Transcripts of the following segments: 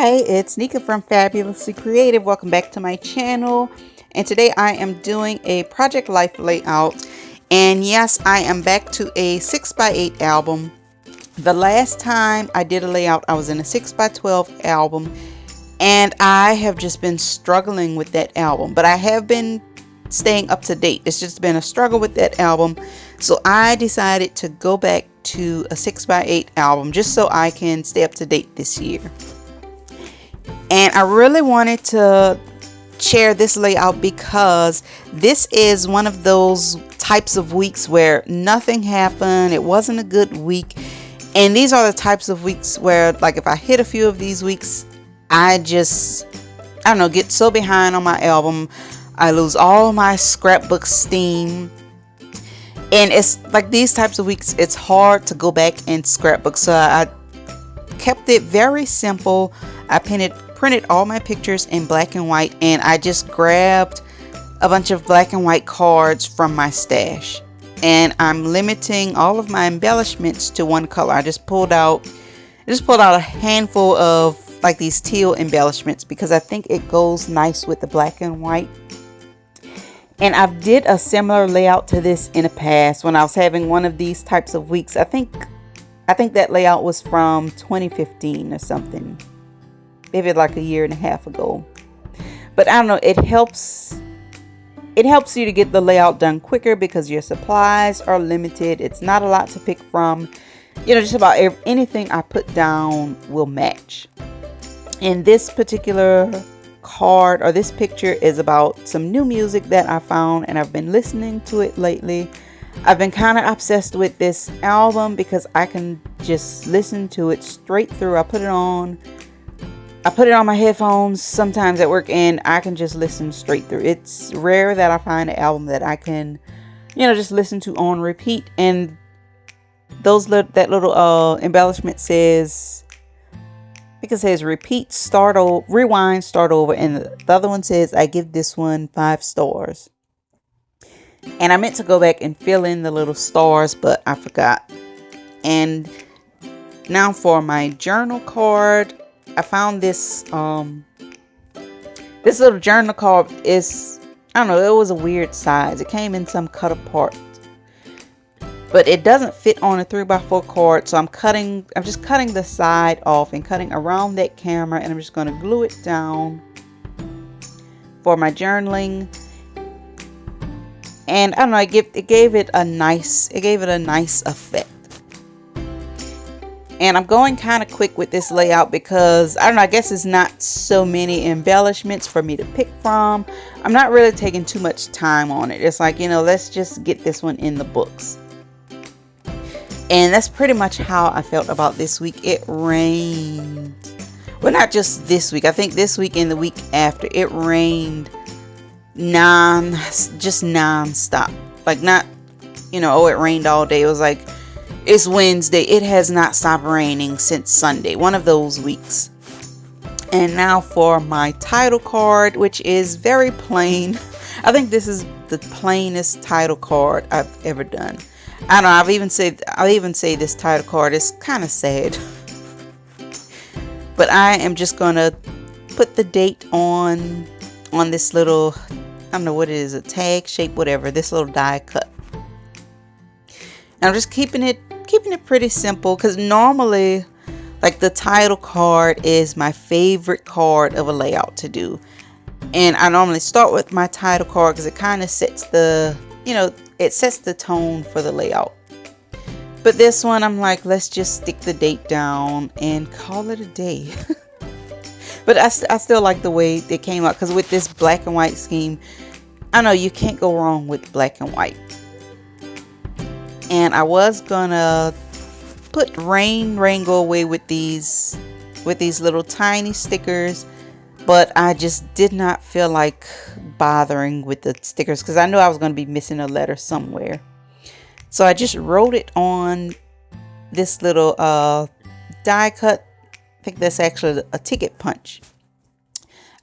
Hi, it's Nika from Fabulously Creative. Welcome back to my channel. And today I am doing a Project Life layout. And yes, I am back to a 6x8 album. The last time I did a layout, I was in a 6x12 album. And I have just been struggling with that album. But I have been staying up to date. It's just been a struggle with that album. So I decided to go back to a 6x8 album just so I can stay up to date this year. And I really wanted to share this layout because this is one of those types of weeks where nothing happened. It wasn't a good week. And these are the types of weeks where, like, if I hit a few of these weeks, I don't know, get so behind on my album. I lose all my scrapbook steam. And it's like these types of weeks, it's hard to go back and scrapbook. So I kept it very simple. I printed all my pictures in black and white, and I just grabbed a bunch of black and white cards from my stash. And I'm limiting all of my embellishments to one color. I just pulled out a handful of like these teal embellishments because I think it goes nice with the black and white. And I did a similar layout to this in the past when I was having one of these types of weeks. I think that layout was from 2015 or something. Maybe like a year and a half ago. But I don't know, it helps you to get the layout done quicker because your supplies are limited. It's not a lot to pick from. Just about anything I put down will match. And this particular card or this picture is about some new music that I found, and I've been listening to it lately. I've been kind of obsessed with this album because I can just listen to it straight through. I put it on my headphones sometimes at work, and I can just listen straight through. It's rare that I find an album that I can, just listen to on repeat. And that little embellishment says, I think it says repeat, rewind, start over. And the other one says, I give this one 5 stars. And I meant to go back and fill in the little stars, but I forgot. And now for my journal card. I found this little journal card is, I don't know, it was a weird size. It came in some cut apart, but it doesn't fit on a 3x4 card. So I'm just cutting the side off and cutting around that camera, and I'm just going to glue it down for my journaling. And I don't know, it gave it a nice effect. And I'm going kind of quick with this layout because, I don't know, I guess it's not so many embellishments for me to pick from. I'm not really taking too much time on it. It's like, let's just get this one in the books. And that's pretty much how I felt about this week. It rained. Well, not just this week. I think this week and the week after, it rained just non-stop. Like, not, it rained all day. It was like, it's Wednesday. It has not stopped raining since Sunday. One of those weeks. And now for my title card, which is very plain. I think this is the plainest title card I've ever done. I don't know. I'll even say this title card is kind of sad. But I am just gonna put the date on this little, I don't know what it is, a tag shape, whatever. This little die cut. And I'm just keeping it pretty simple because normally, like, the title card is my favorite card of a layout to do. And I normally start with my title card because it kind of sets the tone for the layout. But this one, I'm like, let's just stick the date down and call it a day. But I still like the way they came out because with this black and white scheme, I know you can't go wrong with black and white. And I was gonna put rain go away with these little tiny stickers, but I just did not feel like bothering with the stickers because I knew I was going to be missing a letter somewhere. So I just wrote it on this little die cut. I think that's actually a ticket punch.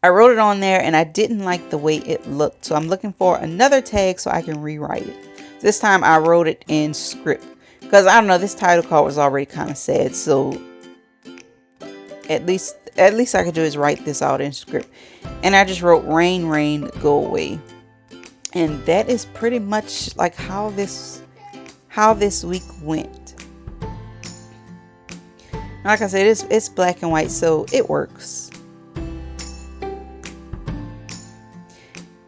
I wrote it on there and I didn't like the way it looked, so I'm looking for another tag so I can rewrite it. This time I wrote it in script because, I don't know, this title card was already kind of sad, so at least at least I could do is write this out in script. And I just wrote rain, rain, go away. And that is pretty much like how this week went. Like I said, it's black and white, so it works.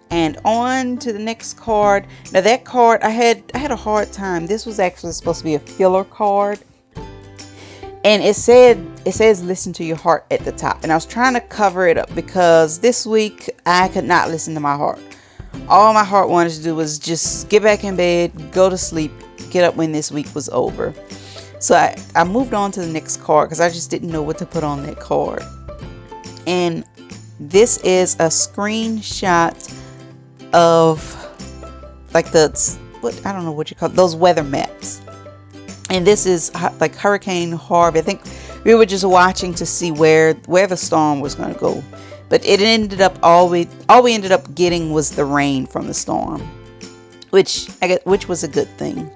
And on to the next card. Now that card, I had a hard time. This was actually supposed to be a filler card. And it says listen to your heart at the top. And I was trying to cover it up because this week I could not listen to my heart. All my heart wanted to do was just get back in bed, go to sleep, get up when this week was over. So I moved on to the next card because I just didn't know what to put on that card. And this is a screenshot of like I don't know what you call it, those weather maps. And this is like Hurricane Harvey. I think we were just watching to see where the storm was going to go. But it ended up all we ended up getting was the rain from the storm, which was a good thing.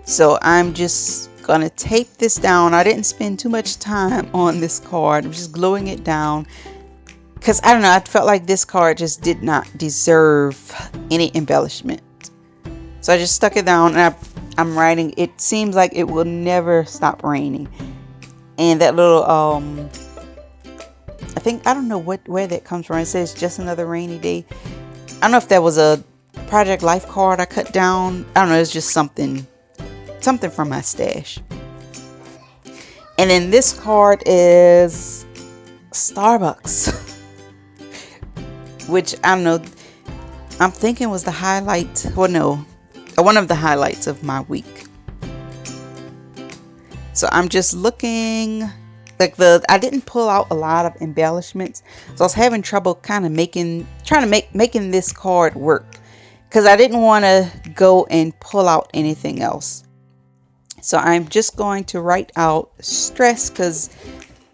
So I'm just gonna tape this down. I didn't spend too much time on this card. I'm just gluing it down because I don't know, I felt like this card just did not deserve any embellishment. So I just stuck it down and I'm writing, it seems like it will never stop raining. And that little I don't know where that comes from. It says just another rainy day. I don't know if that was a Project Life card I cut down. I don't know, it's just something from my stash. And then this card is Starbucks, which I don't know, I'm thinking was the highlight, well no, one of the highlights of my week. So I'm just looking like I didn't pull out a lot of embellishments, so I was having trouble kind of making this card work because I didn't want to go and pull out anything else. So I'm just going to write out stress because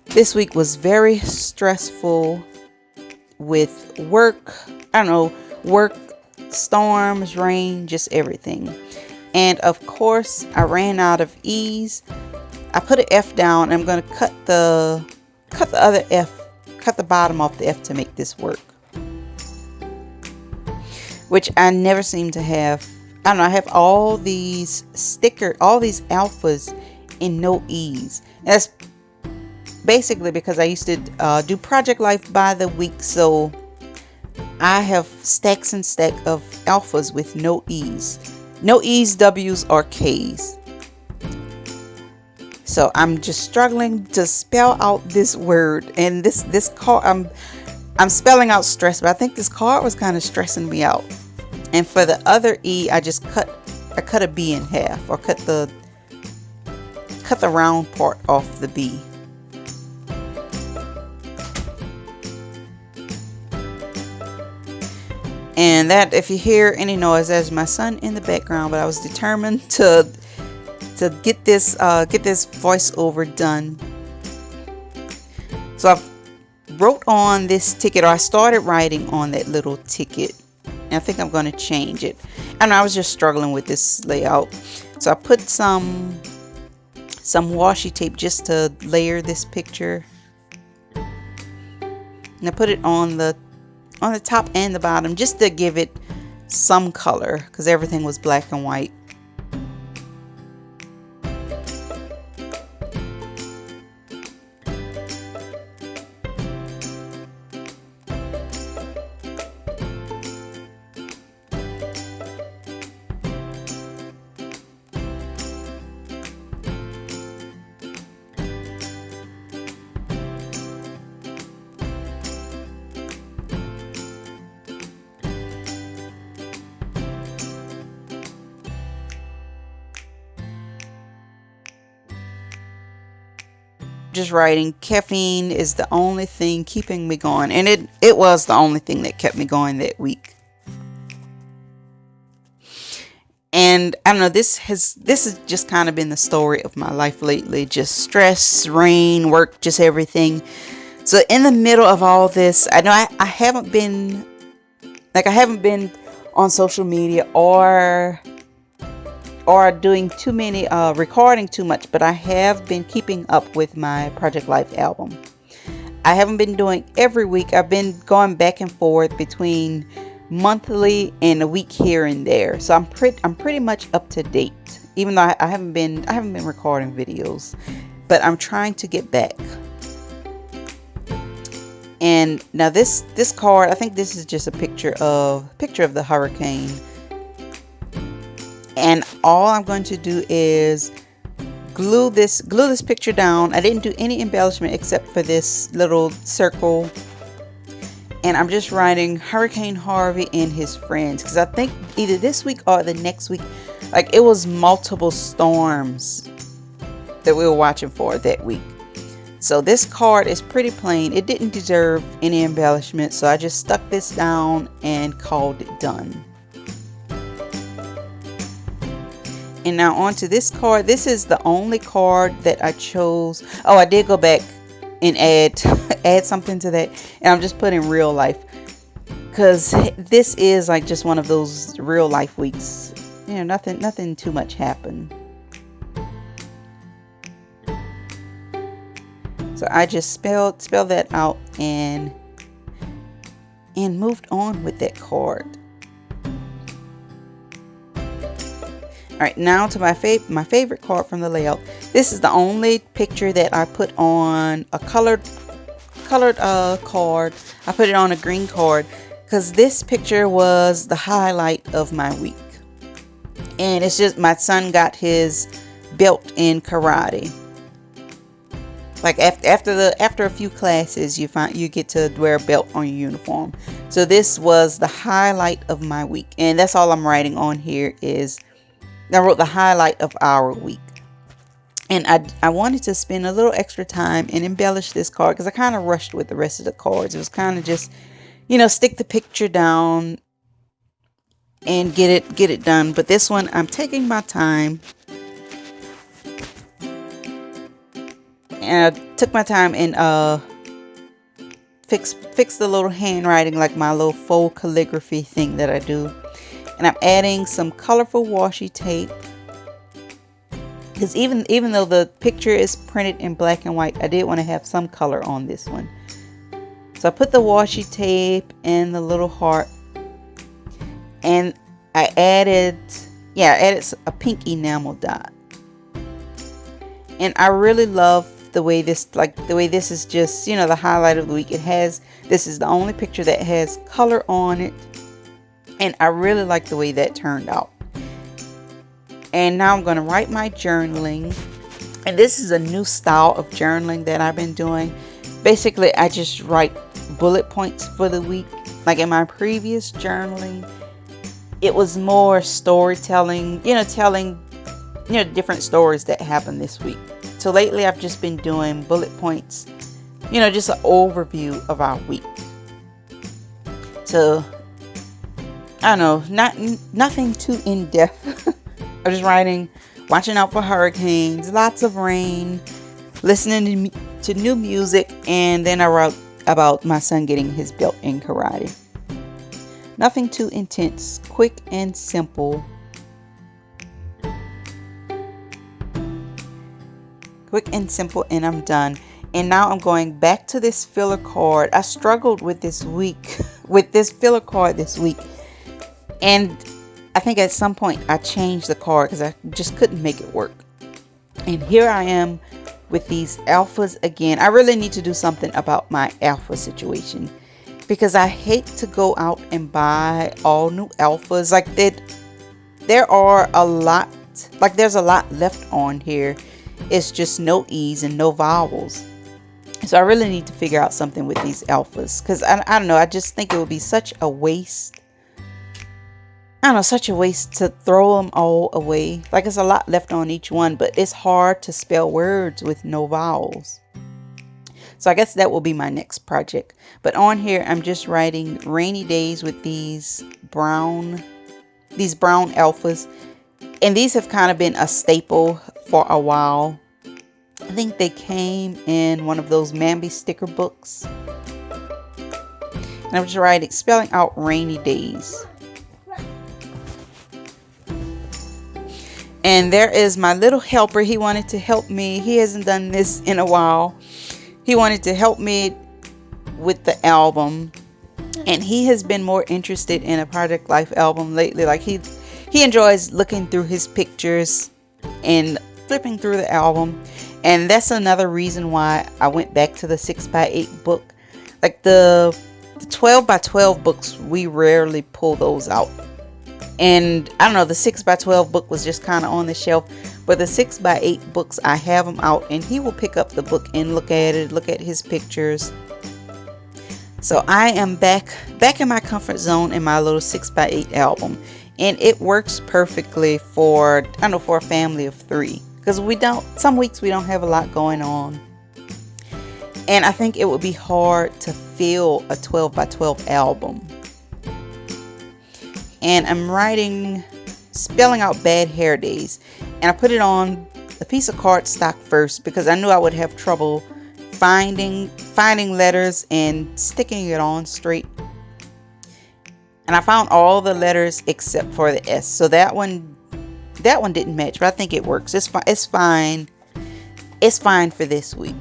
this week was very stressful with work. I don't know, work, storms, rain, just everything. And of course, I ran out of E's. I put an F down. I'm going to cut the other F, cut the bottom off the F to make this work. Which I never seem to have. I don't know, I have all these alphas in no E's. And that's basically because I used to do Project Life by the week. So I have stacks and stacks of alphas with no E's. No E's, W's, or K's. So I'm just struggling to spell out this word. And this card, I'm spelling out stress, but I think this card was kind of stressing me out. And for the other E, I cut a B in half, or cut the round part off the B. And that, if you hear any noise, that's my son in the background. But I was determined to get this voiceover done. So I wrote on this ticket, or I started writing on that little ticket. And I think I'm going to change it. And I was just struggling with this layout. So I put some washi tape just to layer this picture. And I put it on the top and the bottom just to give it some color because everything was black and white. Just writing, caffeine is the only thing keeping me going, and it was the only thing that kept me going that week. And I don't know, this has just kind of been the story of my life lately. Just stress, rain, work, just everything. So in the middle of all this, I know I haven't been on social media or or doing too many, recording too much, but I have been keeping up with my Project Life album. I haven't been doing every week. I've been going back and forth between monthly and a week here and there. So I'm pretty much up to date. Even though I haven't been recording videos, but I'm trying to get back. And now this card, I think this is just a picture of the hurricane. And all I'm going to do is glue this picture down. I didn't do any embellishment except for this little circle. And I'm just writing Hurricane Harvey and his friends, because I think either this week or the next week, like, it was multiple storms that we were watching for that week. So this card is pretty plain. It didn't deserve any embellishment, so I just stuck this down and called it done. And now onto this card. This is the only card that I chose. Oh, I did go back and add something to that, and I'm just putting real life, because this is like just one of those real life weeks. You know, nothing too much happened. So I just spelled that out and moved on with that card. All right, now to my favorite card from the layout. This is the only picture that I put on a colored card. I put it on a green card because this picture was the highlight of my week. And it's just my son got his belt in karate. Like after a few classes, you get to wear a belt on your uniform. So this was the highlight of my week, and that's all I'm writing on here. I wrote the highlight of our week. And I wanted to spend a little extra time and embellish this card because I kind of rushed with the rest of the cards. It was kind of just, stick the picture down and get it done. But this one, I'm taking my time. And I took my time and fix the little handwriting, like my little faux calligraphy thing that I do. And I'm adding some colorful washi tape, because even though the picture is printed in black and white, I did want to have some color on this one. So I put the washi tape and the little heart, and I added a pink enamel dot. And I really love the way this is just, the highlight of the week. This is the only picture that has color on it. And I really like the way that turned out. And now I'm going to write my journaling. And this is a new style of journaling that I've been doing. Basically, I just write bullet points for the week. Like in my previous journaling, it was more storytelling, telling, different stories that happened this week. So lately, I've just been doing bullet points, just an overview of our week. So I don't know, nothing too in-depth. I'm just writing, watching out for hurricanes, lots of rain, listening to new music, and then I wrote about my son getting his belt in karate. Nothing too intense, quick and simple. Quick and simple, and I'm done. And now I'm going back to this filler card. I struggled with this filler card this week. And I think at some point I changed the card because I just couldn't make it work. And here I am with these alphas again. I really need to do something about my alpha situation, because I hate to go out and buy all new alphas. Like there are a lot, like there's a lot left on here. It's just no E's and no vowels. So I really need to figure out something with these alphas, because I don't know. I just think it would be such a waste. Such a waste to throw them all away. Like, it's a lot left on each one, but it's hard to spell words with no vowels. So I guess that will be my next project. But on here, I'm just writing rainy days with these brown alphas. And these have kind of been a staple for a while. I think they came in one of those Mambi sticker books. And I'm just spelling out rainy days. And there is my little helper. He wanted to help me. He hasn't done this in a while. He wanted to help me with the album, and he has been more interested in a Project Life album lately. Like he enjoys looking through his pictures and flipping through the album. And that's another reason why I went back to the 6x8 book. Like the 12 by 12 books, we rarely pull those out. And I don't know, the 6x12 book was just kind of on the shelf, but the 6x8 books, I have them out, and he will pick up the book and look at it, look at his pictures. So I am back in my comfort zone in my little 6x8 album, and it works perfectly for, I don't know, for a family of 3, because some weeks we don't have a lot going on. And I think it would be hard to fill a 12 by 12 album. And I'm spelling out bad hair days, and I put it on a piece of cardstock first because I knew I would have trouble finding letters and sticking it on straight. And I found all the letters except for the S. So that one didn't match, but I think it works. It's fine. It's fine for this week.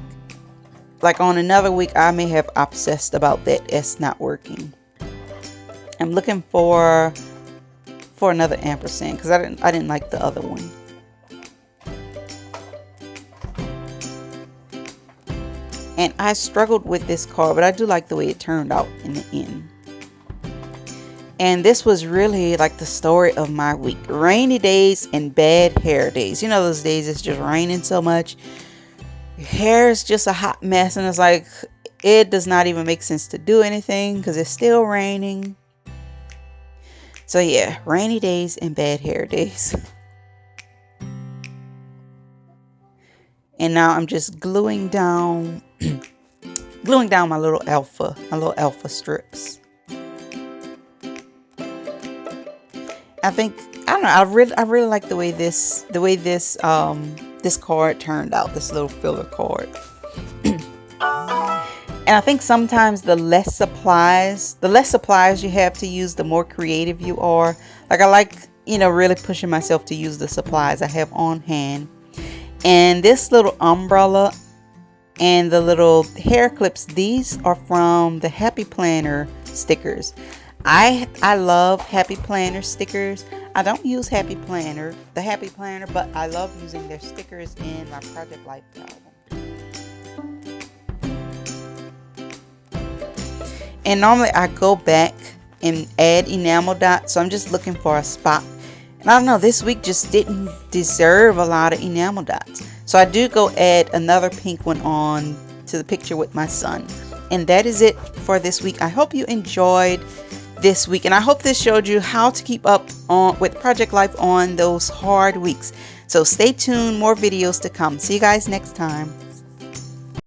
Like on another week, I may have obsessed about that S not working. I'm looking for another ampersand because I didn't like the other one. And I struggled with this card, but I do like the way it turned out in the end. And this was really like the story of my week. Rainy days and bad hair days. You know those days it's just raining so much. Your hair is just a hot mess, and it's like it does not even make sense to do anything because it's still raining. So yeah, rainy days and bad hair days. And now I'm just gluing down my little alpha strips. I don't know, I really like the way this card turned out, this little filler card. And I think sometimes the less supplies you have to use, the more creative you are. Like I like, really pushing myself to use the supplies I have on hand. And this little umbrella and the little hair clips, these are from the Happy Planner stickers. I love Happy Planner stickers. I don't use the Happy Planner, but I love using their stickers in my Project Life album. And normally I go back and add enamel dots, so I'm just looking for a spot. And I don't know, this week just didn't deserve a lot of enamel dots. So I do go add another pink one on to the picture with my son. And that is it for this week. I hope you enjoyed this week, and I hope this showed you how to keep up with Project Life on those hard weeks. So stay tuned, more videos to come. See you guys next time.